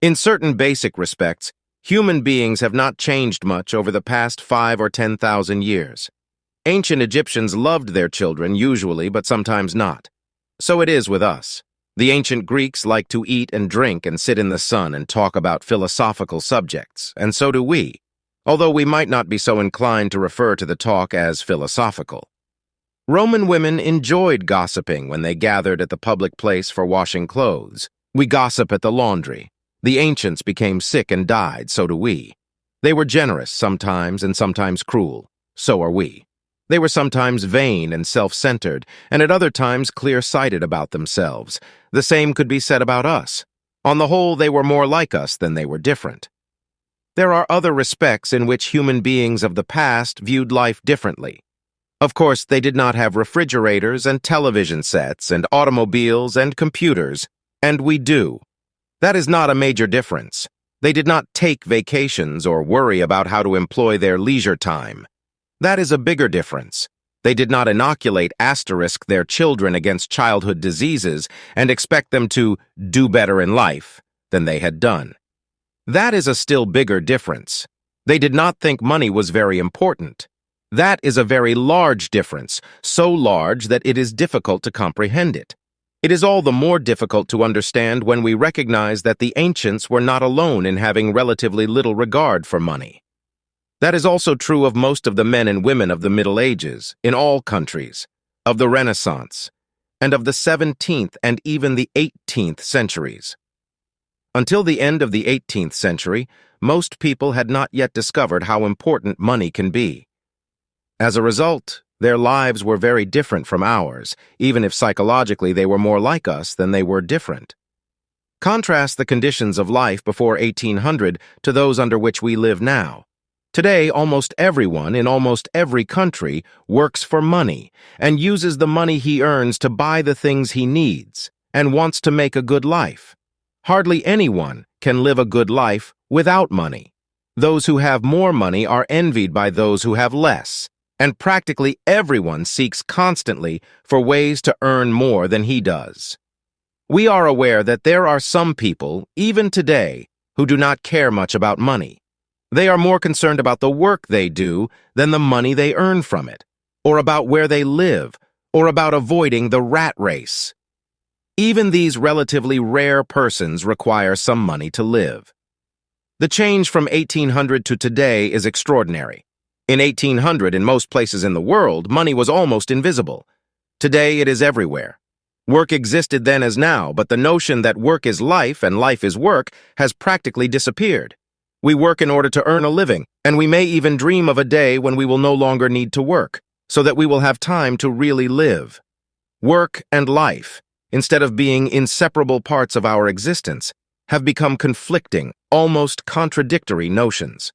In certain basic respects, human beings have not changed much over the past 5 or 10,000 years. Ancient Egyptians loved their children usually, but sometimes not. So it is with us. The ancient Greeks liked to eat and drink and sit in the sun and talk about philosophical subjects, and so do we, although we might not be so inclined to refer to the talk as philosophical. Roman women enjoyed gossiping when they gathered at the public place for washing clothes. We gossip at the laundry. The ancients became sick and died, so do we. They were generous sometimes and sometimes cruel, so are we. They were sometimes vain and self-centered, and at other times clear-sighted about themselves. The same could be said about us. On the whole, they were more like us than they were different. There are other respects in which human beings of the past viewed life differently. Of course, they did not have refrigerators and television sets and automobiles and computers, and we do. That is not a major difference. They did not take vacations or worry about how to employ their leisure time. That is a bigger difference. They did not inoculate their children against childhood diseases and expect them to do better in life than they had done. That is a still bigger difference. They did not think money was very important. That is a very large difference, so large that it is difficult to comprehend it. It is all the more difficult to understand when we recognize that the ancients were not alone in having relatively little regard for money. That is also true of most of the men and women of the Middle Ages, in all countries, of the Renaissance, and of the 17th and even the 18th centuries. Until the end of the 18th century, most people had not yet discovered how important money can be. As a result, their lives were very different from ours, even if psychologically they were more like us than they were different. Contrast the conditions of life before 1800 to those under which we live now. Today, almost everyone in almost every country works for money and uses the money he earns to buy the things he needs and wants to make a good life. Hardly anyone can live a good life without money. Those who have more money are envied by those who have less, and practically everyone seeks constantly for ways to earn more than he does. We are aware that there are some people, even today, who do not care much about money. They are more concerned about the work they do than the money they earn from it, or about where they live, or about avoiding the rat race. Even these relatively rare persons require some money to live. The change from 1800 to today is extraordinary. In 1800, in most places in the world, money was almost invisible. Today, it is everywhere. Work existed then as now, but the notion that work is life and life is work has practically disappeared. We work in order to earn a living, and we may even dream of a day when we will no longer need to work, so that we will have time to really live. Work and life, instead of being inseparable parts of our existence, have become conflicting, almost contradictory notions.